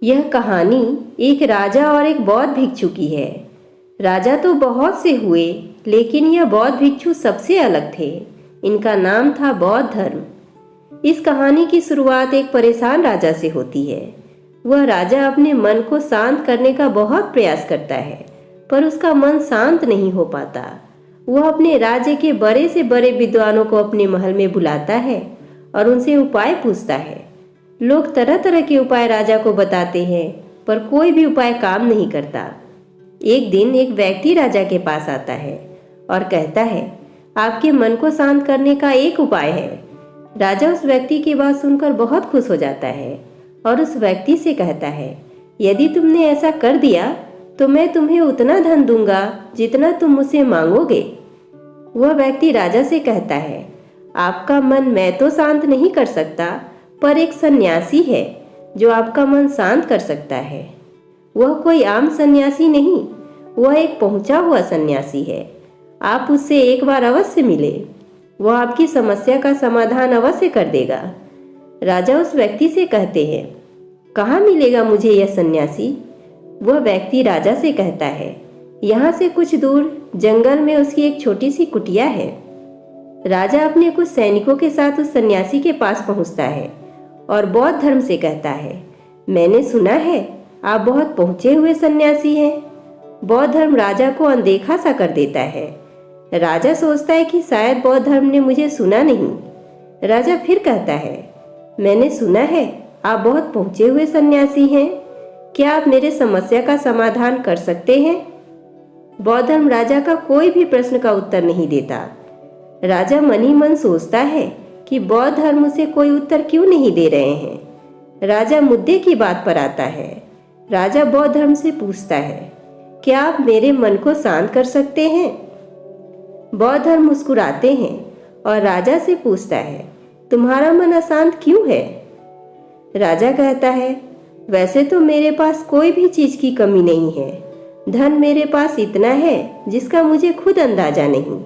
यह कहानी एक राजा और एक बौद्ध भिक्षु की है। राजा तो बहुत से हुए, लेकिन यह बौद्ध भिक्षु सबसे अलग थे। इनका नाम था बौद्ध धर्म। इस कहानी की शुरुआत एक परेशान राजा से होती है। वह राजा अपने मन को शांत करने का बहुत प्रयास करता है, पर उसका मन शांत नहीं हो पाता। वह अपने राज्य के बड़े से बड़े विद्वानों को अपने महल में बुलाता है और उनसे उपाय पूछता है। लोग तरह तरह के उपाय राजा को बताते हैं, पर कोई भी उपाय काम नहीं करता। एक दिन एक व्यक्ति राजा के पास आता है और कहता है, आपके मन को शांत करने का एक उपाय है। राजा उस व्यक्ति की बात सुनकर बहुत खुश हो जाता है और उस व्यक्ति से कहता है, यदि तुमने ऐसा कर दिया तो मैं तुम्हें उतना धन दूंगा जितना तुम मुझसे मांगोगे। वह व्यक्ति राजा से कहता है, आपका मन मैं तो शांत नहीं कर सकता, पर एक सन्यासी है जो आपका मन शांत कर सकता है। वह कोई आम सन्यासी नहीं, वह एक पहुंचा हुआ सन्यासी है। आप उससे एक बार अवश्य मिले, वह आपकी समस्या का समाधान अवश्य कर देगा। राजा उस व्यक्ति से कहते हैं, कहाँ मिलेगा मुझे यह सन्यासी? वह व्यक्ति राजा से कहता है, यहाँ से कुछ दूर जंगल में उसकी एक छोटी सी कुटिया है। राजा अपने कुछ सैनिकों के साथ उस सन्यासी के पास पहुंचता है और बौद्ध धर्म से कहता है, मैंने सुना है आप बहुत पहुंचे हुए सन्यासी हैं। बौद्ध धर्म राजा को अनदेखा सा कर देता है। राजा सोचता है कि शायद बौद्ध धर्म ने मुझे सुना नहीं। राजा फिर कहता है, मैंने सुना है आप बहुत पहुंचे हुए सन्यासी हैं, क्या आप मेरे समस्या का समाधान कर सकते हैं? बौद्ध धर्म राजा का कोई भी प्रश्न का उत्तर नहीं देता। राजा मन ही मन सोचता है कि बौद्ध धर्म उसे कोई उत्तर क्यों नहीं दे रहे हैं। राजा मुद्दे की बात पर आता है। राजा बौद्ध धर्म से पूछता है, क्या आप मेरे मन को शांत कर सकते हैं? बौद्ध धर्म मुस्कुराते हैं और राजा से पूछता है, तुम्हारा मन अशांत क्यों है? राजा कहता है, वैसे तो मेरे पास कोई भी चीज की कमी नहीं है। धन मेरे पास इतना है जिसका मुझे खुद अंदाजा नहीं।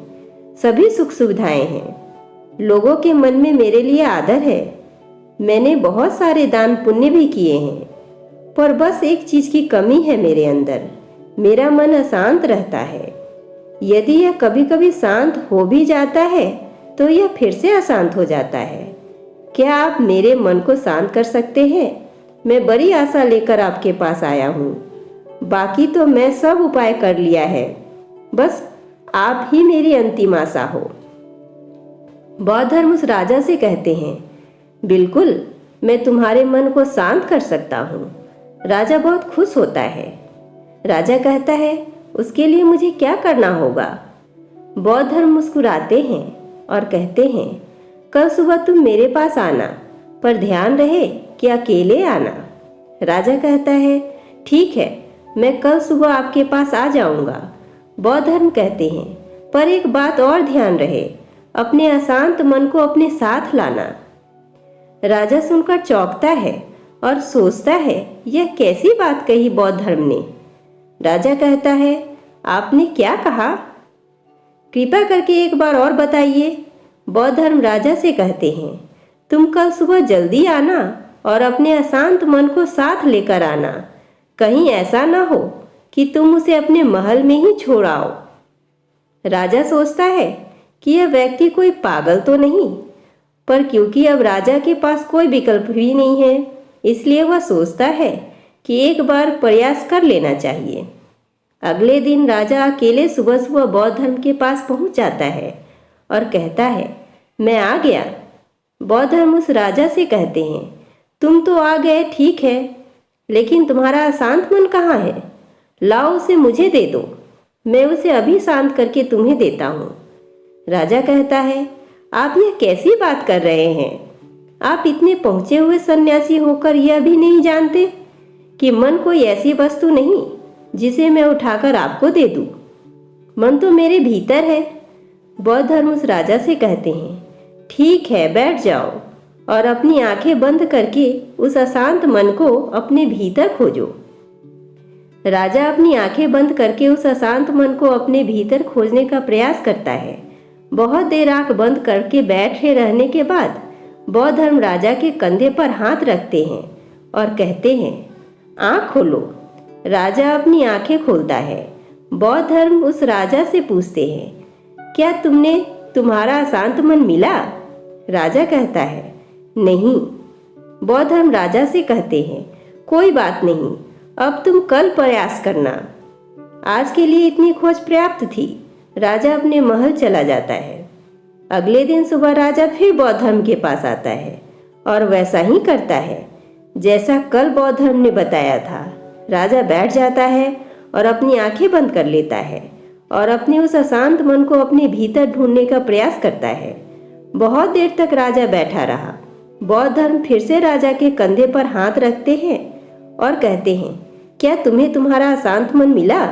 सभी सुख सुविधाएं हैं। लोगों के मन में मेरे लिए आदर है। मैंने बहुत सारे दान पुण्य भी किए हैं, पर बस एक चीज की कमी है मेरे अंदर। मेरा मन अशांत रहता है। यदि यह कभी कभी शांत हो भी जाता है तो यह फिर से अशांत हो जाता है। क्या आप मेरे मन को शांत कर सकते हैं? मैं बड़ी आशा लेकर आपके पास आया हूँ। बाकी तो मैं सब उपाय कर लिया है, बस आप ही मेरी अंतिम आशा हो। बौद्ध धर्म उस राजा से कहते हैं, बिल्कुल, मैं तुम्हारे मन को शांत कर सकता हूँ। राजा बहुत खुश होता है। राजा कहता है, उसके लिए मुझे क्या करना होगा? बौद्ध धर्म मुस्कुराते हैं और कहते हैं, कल सुबह तुम मेरे पास आना, पर ध्यान रहे कि अकेले आना। राजा कहता है, ठीक है, मैं कल सुबह आपके पास आ जाऊंगा। बौद्ध धर्म कहते हैं, पर एक बात और ध्यान रहे, अपने अशांत मन को अपने साथ लाना। राजा सुनकर चौंकता है और सोचता है, यह कैसी बात कही बौद्ध धर्म ने। राजा कहता है, आपने क्या कहा? कृपा करके एक बार और बताइए। बौद्ध धर्म राजा से कहते हैं, तुम कल सुबह जल्दी आना और अपने अशांत मन को साथ लेकर आना। कहीं ऐसा ना हो कि तुम उसे अपने महल में ही छोड़ आओ। राजा सोचता है कि यह व्यक्ति कोई पागल तो नहीं, पर क्योंकि अब राजा के पास कोई विकल्प भी नहीं है, इसलिए वह सोचता है कि एक बार प्रयास कर लेना चाहिए। अगले दिन राजा अकेले सुबह सुबह बौद्ध धर्म के पास पहुंच जाता है और कहता है, मैं आ गया। बौद्ध धर्म उस राजा से कहते हैं, तुम तो आ गए, ठीक है, लेकिन तुम्हारा अशांत मन कहाँ है? लाओ उसे मुझे दे दो, मैं उसे अभी शांत करके तुम्हें देता हूँ। राजा कहता है, आप यह कैसी बात कर रहे हैं? आप इतने पहुंचे हुए सन्यासी होकर यह भी नहीं जानते कि मन कोई ऐसी वस्तु नहीं जिसे मैं उठाकर आपको दे दूं। मन तो मेरे भीतर है। बौद्ध धर्म उस राजा से कहते हैं, ठीक है, बैठ जाओ और अपनी आंखें बंद करके उस अशांत मन को अपने भीतर खोजो। राजा अपनी आंखें बंद करके उस अशांत मन को अपने भीतर खोजने का प्रयास करता है। बहुत देर आंख बंद करके बैठे रहने के बाद बौद्ध धर्म राजा के कंधे पर हाथ रखते हैं और कहते हैं, आँख खोलो। राजा अपनी आंखें खोलता है। बौद्ध धर्म उस राजा से पूछते हैं, क्या तुमने तुम्हारा शांत मन मिला? राजा कहता है, नहीं। बौद्ध धर्म राजा से कहते हैं, कोई बात नहीं, अब तुम कल प्रयास करना। आज के लिए इतनी खोज पर्याप्त थी। राजा अपने महल चला जाता है। अगले दिन सुबह राजा फिर बौद्ध धर्म के पास आता है और वैसा ही करता है जैसा कल बौद्ध धर्म ने बताया था। राजा बैठ जाता है और अपनी आंखें बंद कर लेता है और अपने उस अशांत मन को अपने भीतर ढूंढने का प्रयास करता है। बहुत देर तक राजा बैठा रहा। बौद्ध धर्म फिर से राजा के कंधे पर हाथ रखते हैं और कहते हैं, क्या तुम्हें तुम्हारा शांत मन मिला?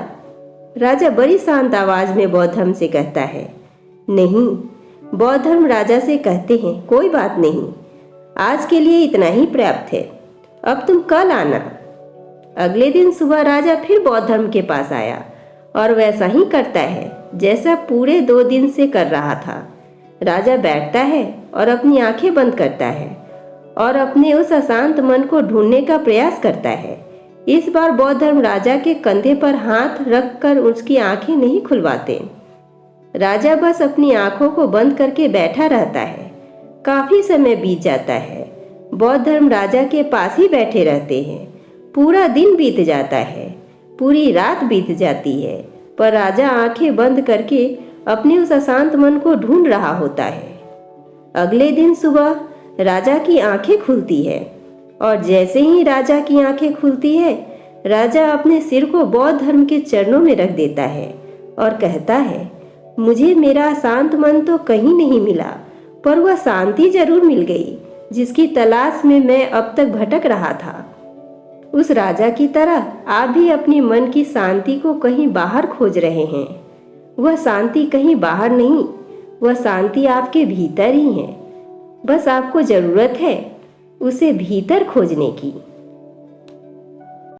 राजा बड़ी शांत आवाज में बौद्ध धर्म से कहता है, नहीं। बौद्ध धर्म राजा से कहते हैं, कोई बात नहीं, आज के लिए इतना ही पर्याप्त है, अब तुम कल आना। अगले दिन सुबह राजा फिर बौद्ध धर्म के पास आया और वैसा ही करता है जैसा पूरे 2 दिन से कर रहा था। राजा बैठता है और अपनी आंखें बंद करता है और अपने उस अशांत मन को ढूंढने का प्रयास करता है। इस बार बौद्ध धर्म राजा के कंधे पर हाथ रखकर उसकी आंखें नहीं खुलवाते। राजा बस अपनी आंखों को बंद करके बैठा रहता है। काफी समय बीत जाता है। बौद्ध धर्म राजा के पास ही बैठे रहते हैं। पूरा दिन बीत जाता है, पूरी रात बीत जाती है, पर राजा आंखें बंद करके अपने उस अशांत मन को ढूंढ रहा होता है। अगले दिन सुबह राजा की आंखें खुलती है और जैसे ही राजा की आंखें खुलती है, राजा अपने सिर को बौद्ध धर्म के चरणों में रख देता है और कहता है, मुझे मेरा शांत मन तो कहीं नहीं मिला, पर वह शांति जरूर मिल गई जिसकी तलाश में मैं अब तक भटक रहा था। उस राजा की तरह आप भी अपने मन की शांति को कहीं बाहर खोज रहे हैं। वह शांति कहीं बाहर नहीं, वह शांति आपके भीतर ही है। बस आपको जरूरत है उसे भीतर खोजने की।